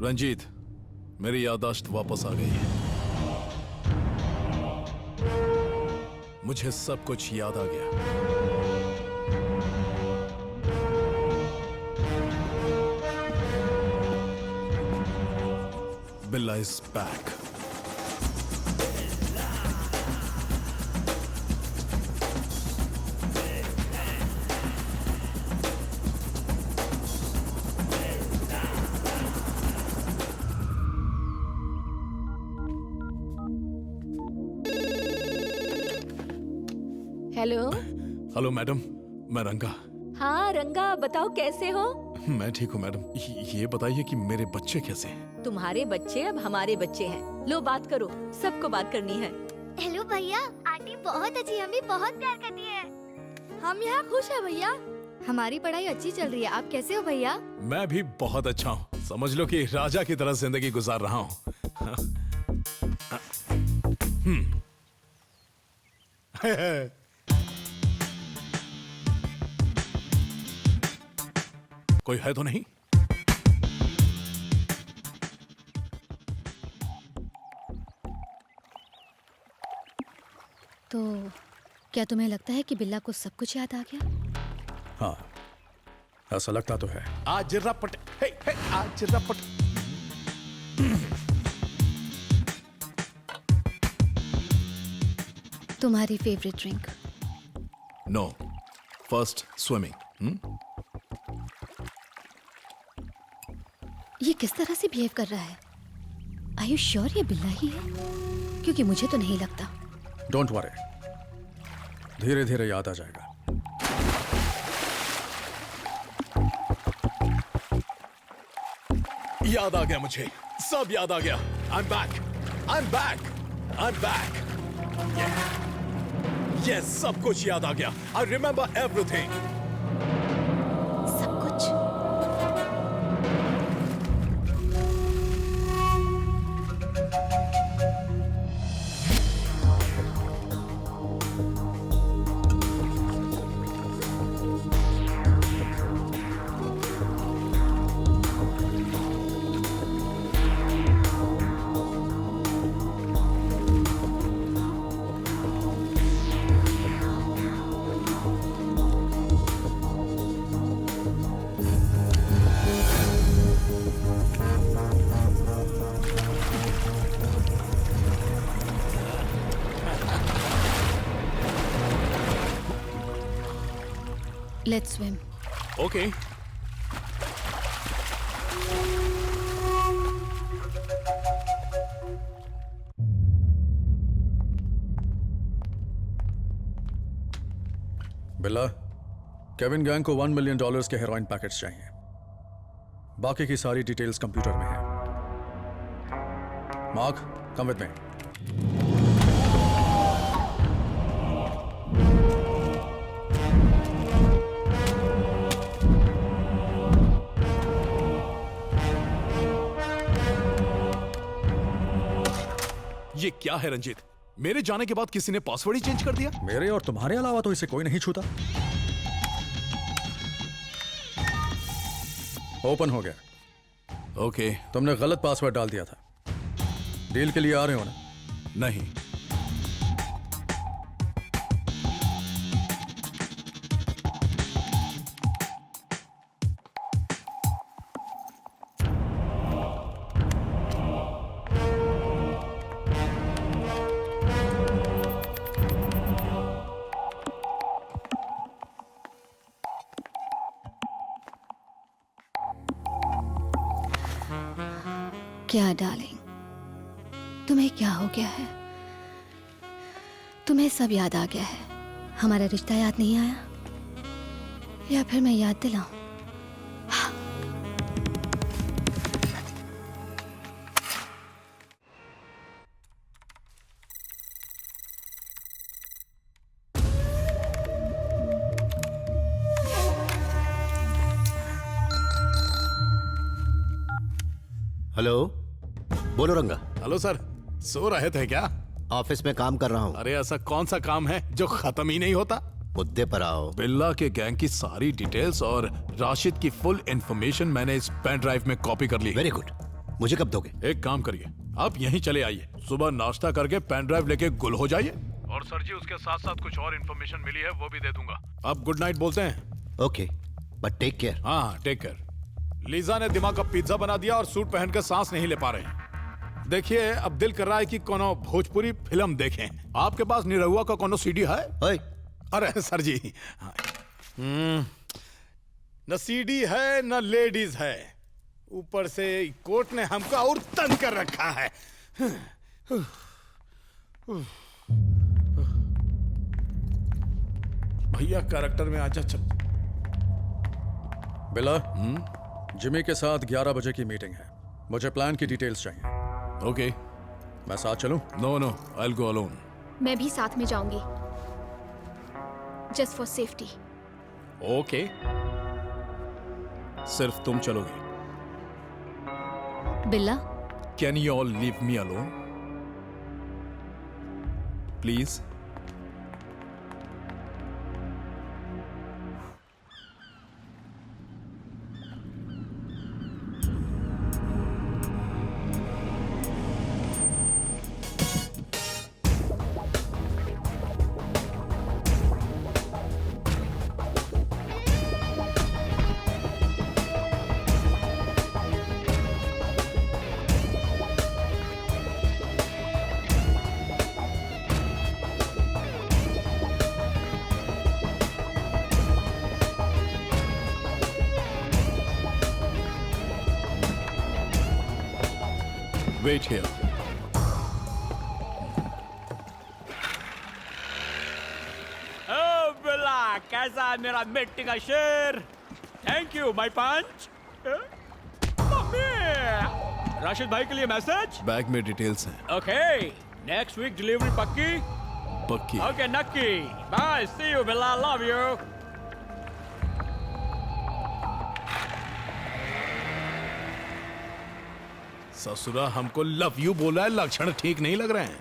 रंजीत, मेरी याददाश्त वापस आ गई है। मुझे सब कुछ याद आ गया। बिल्ला is back. Hello. Hello madam, मैं रंगा। हाँ रंगा, बताओ कैसे हो? मैं ठीक हूँ मैडम। ये बताइए कि मेरे बच्चे कैसे हैं? तुम्हारे बच्चे अब हमारे बच्चे हैं। लो बात करो, सबको बात करनी है। हेलो भैया, आंटी बहुत अच्छी, हमें बहुत प्यार करती है। हम यहाँ खुश हैं भैया, हमारी पढ़ाई अच्छी चल रही है। आप कैसे हो भैया? मैं भी बहुत अच्छा हूँ। समझ लो कि राजा की तरह जिंदगी गुजार रहा हूँ। कोई है तो नहीं? तो क्या तुम्हें लगता है कि बिल्ला को सब कुछ याद आ गया? हाँ, ऐसा लगता तो है। आज रपट, आज रपट। तुम्हारी favourite drink? No, first swimming. ये किस तरह से बिहेव कर रहा है? आर यू श्योर ये बिल्ला ही है? क्योंकि मुझे तो नहीं लगता। डोंट वरी, धीरे धीरे याद आ जाएगा। याद आ गया मुझे, सब याद आ गया। I'm back, I'm back, I'm back. Yes, सब कुछ याद आ गया। I remember everything. सब कुछ? Let's swim. Okay. बिल्ला, केविन गैंग को $1 मिलियन के हेरोइन पैकेट्स चाहिए। बाकी की सारी डिटेल्स कंप्यूटर में है। Mark, come with me. ये क्या है रंजीत? मेरे जाने के बाद किसी ने पासवर्ड ही चेंज कर दिया? मेरे और तुम्हारे अलावा तो इसे कोई नहीं छूता। ओपन हो गया। ओके। तुमने गलत पासवर्ड डाल दिया था। डील के लिए आ रहे हो ना? नहीं। क्या डार्लिंग, तुम्हें क्या हो गया है? तुम्हें सब याद आ गया है? हमारा रिश्ता याद नहीं आया? या फिर मैं याद दिलाऊं? हेलो, बोलो रंगा। हेलो सर, सो रहे थे क्या? ऑफिस में काम कर रहा हूँ। अरे ऐसा कौन सा काम है जो खत्म ही नहीं होता? मुद्दे पर आओ। बिल्ला के गैंग की सारी डिटेल्स और राशिद की फुल इंफॉर्मेशन मैंने इस पेन ड्राइव में कॉपी कर ली। Very good. मुझे कब दोगे? एक काम करिए, आप यहीं चले आइए, सुबह नाश्ता करके पेन ड्राइव लेके गुल हो जाइए। और सर जी उसके साथ साथ कुछ और इन्फॉर्मेशन मिली है वो भी दे दूंगा। आप गुड नाइट बोलते हैं? Okay, but take care. हाँ टेक केयर। लीजा ने दिमाग का पिज्जा बना दिया और सूट पहनकर सांस नहीं ले पा रहे हैं। देखिए अब दिल कर रहा है कि कोनो भोजपुरी फिल्म देखें। आपके पास निरहुआ का कोनो सीडी है? ओए, अरे सर जी, न सीडी है न लेडीज है, ऊपर से कोर्ट ने हमको और तंग कर रखा है। भैया कैरेक्टर में आजा। चल बिला, जिमी के साथ 11 बजे की मीटिंग है। मुझे प्लान की डिटेल्स चाहिए। ओके। मैं साथ चलूं? No no, I will go alone. मैं भी साथ में जाऊंगी, जस्ट फॉर सेफ्टी। ओके, सिर्फ तुम चलोगे? Billa, can you all leave me alone please? Wait here. Oh Billa, कैसा है मेरा मिट्टी का शेर? थैंक यू माय पंच। मम्मी, राशिद भाई के लिए मैसेज। बैग में डिटेल्स हैं। ओके, नेक्स्ट वीक डिलीवरी पक्की? पक्की। ओके नक्की। Bye, see you Billa, love you. ससुरा हमको लव यू बोला है, लक्षण ठीक नहीं लग रहे हैं।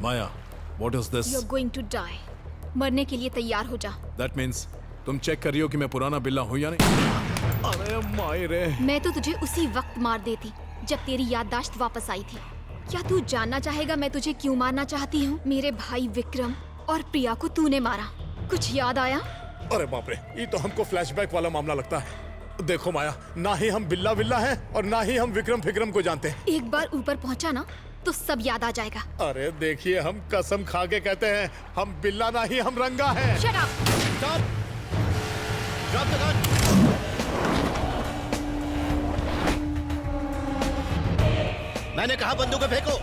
Maya, what is this? You are going to die. मरने के लिए तैयार हो जा। दैट मीन्स तुम चेक कर रही हो कि मैं पुराना बिल्ला हूं या नहीं? अरे माय रे। मैं तो तुझे उसी वक्त मार देती जब तेरी याददाश्त वापस आई थी। क्या तू जानना चाहेगा मैं तुझे क्यों मारना चाहती हूँ? मेरे भाई विक्रम और प्रिया को तूने मारा, कुछ याद आया? अरे बाप रे, ये तो हमको फ्लैशबैक वाला मामला लगता है। देखो माया, ना ही हम बिल्ला बिल्ला हैं और ना ही हम विक्रम फिक्रम को जानते हैं। एक बार ऊपर पहुंचा ना तो सब याद आ जाएगा। अरे देखिए, हम कसम खा के कहते हैं, हम बिल्ला ना ही हम रंगा है। Shut up! Stop! Drop the gun! मैंने कहा बंदूकें फेंको।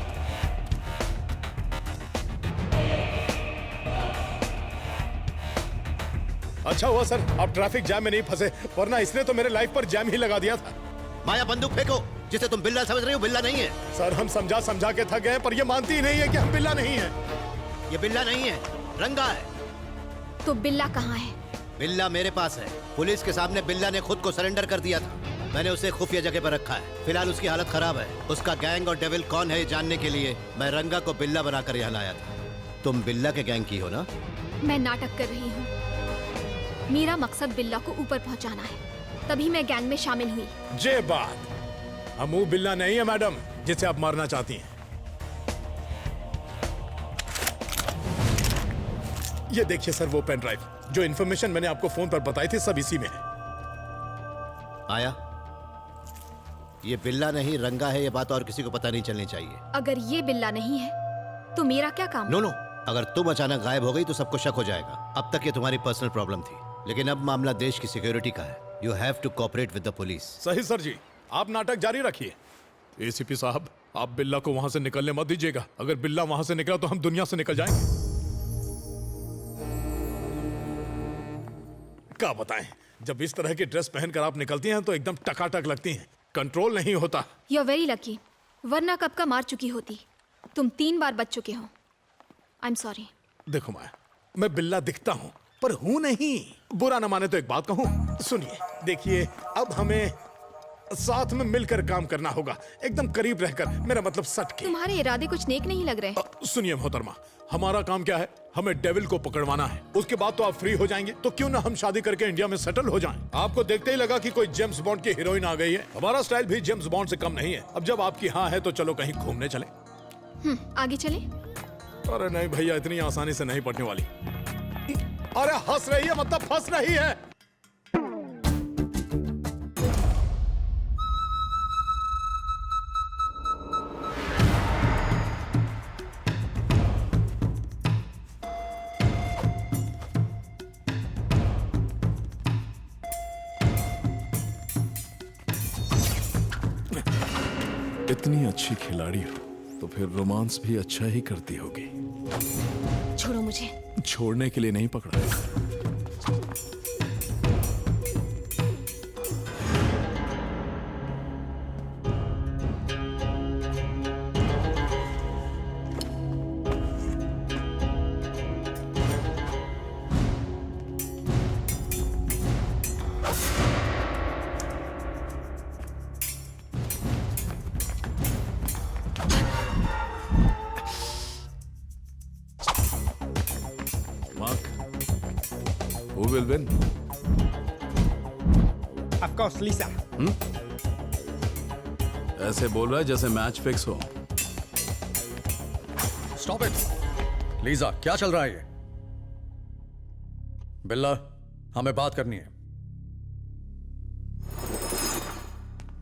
अच्छा हुआ सर आप ट्रैफिक जैम में नहीं फंसे, वरना इसने तो मेरे लाइफ पर जैम ही लगा दिया था। माया, बंदूक फेंको। जिसे तुम बिल्ला समझ रही हो, बिल्ला नहीं है। सर हम समझा समझा के थक गए, पर ये मानती ही नहीं है कि हम बिल्ला नहीं है। ये बिल्ला नहीं है, रंगा है। तो बिल्ला कहाँ है? बिल्ला मेरे पास है। पुलिस के सामने बिल्ला ने खुद को सरेंडर कर दिया था। मैंने उसे खुफिया जगह पर रखा है। फिलहाल उसकी हालत खराब है। उसका गैंग और डेविल कौन है ये जानने के लिए मैं रंगा को बिल्ला बनाकर यहाँ लाया था। तुम बिल्ला के गैंग की हो ना? मैं नाटक कर रही हूँ। मेरा मकसद बिल्ला को ऊपर पहुँचाना है, तभी मैं गैंग में शामिल हुई। जे बात, हम वो बिल्ला नहीं है मैडम जिसे आप मारना चाहती हैं। ये देखिए सर, वो पेन ड्राइव, जो इन्फॉर्मेशन मैंने आपको फोन पर बताई थी, सब इसी में है। आया, ये बिल्ला नहीं रंगा है, ये बात और किसी को पता नहीं चलनी चाहिए। अगर ये बिल्ला नहीं है तो मेरा क्या काम? नो नो, अगर तुम अचानक गायब हो गई तो सबको शक हो जाएगा। अब तक ये तुम्हारी पर्सनल प्रॉब्लम थी, लेकिन अब मामला देश की सिक्योरिटी का है। You have to cooperate with the police. सही सर जी, आप नाटक जारी रखिए। एसीपी साहब, आप बिल्ला को वहां से निकलने मत दीजिएगा। अगर बिल्ला वहां से निकला तो हम दुनिया से निकल जाएंगे। क्या बताएं, जब इस तरह की ड्रेस पहनकर आप निकलती हैं तो एकदम टकाटक लगती हैं, कंट्रोल नहीं होता। यू आर वेरी लकी, वरना कब का मार चुकी होती। तुम 3 बार बच चुके हो। I am sorry. देखो माया, मैं बिल्ला दिखता हूँ पर हूं नहीं। बुरा न माने तो एक बात कहूँ, सुनिए। देखिए, अब हमें साथ में मिलकर काम करना होगा, एकदम करीब रहकर, मेरा मतलब सट के। तुम्हारे इरादे कुछ नेक नहीं लग रहे। सुनिए मोहतरमा, हमारा काम क्या है? हमें डेविल को पकड़वाना है। उसके बाद तो आप फ्री हो जाएंगे, तो क्यों ना हम शादी करके इंडिया में सेटल हो जाएं? आपको देखते ही लगा कि कोई जेम्स बॉन्ड की हीरोइन आ गई है। हमारा स्टाइल भी जेम्स बॉन्ड से कम नहीं है। अब जब आपकी हाँ है तो चलो कहीं घूमने चले। आगे चले। अरे नहीं भैया, इतनी आसानी से नहीं पड़ने वाली। अरे हंस रही है मतलब फंस रही है। इतनी अच्छी खिलाड़ी हो तो फिर रोमांस भी अच्छा ही करती होगी। छोड़ो मुझे। छोड़ने के लिए नहीं पकड़ा। Who will win? Of course, Lisa. ऐसे बोल रहा है जैसे मैच फिक्स हो। Stop it. लीजा, क्या चल रहा है ये? बिल्ला, हमें बात करनी है।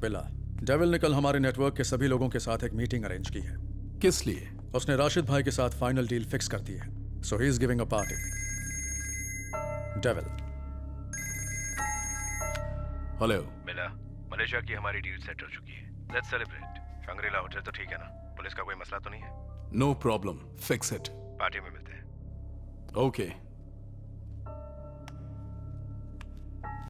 बिल्ला, डेविल ने कल हमारे नेटवर्क के सभी लोगों के साथ एक मीटिंग अरेंज की है। किस लिए? उसने राशिद भाई के साथ फाइनल डील फिक्स कर दी है। So he is giving a party. Devil. Hello. मिला, मलेशिया की हमारी डील सेट हो चुकी है। Let's celebrate. शंग्रीला होटल तो ठीक है ना? पुलिस का कोई मसला तो नहीं है? No problem, fix it. Party में मिलते हैं। ओके।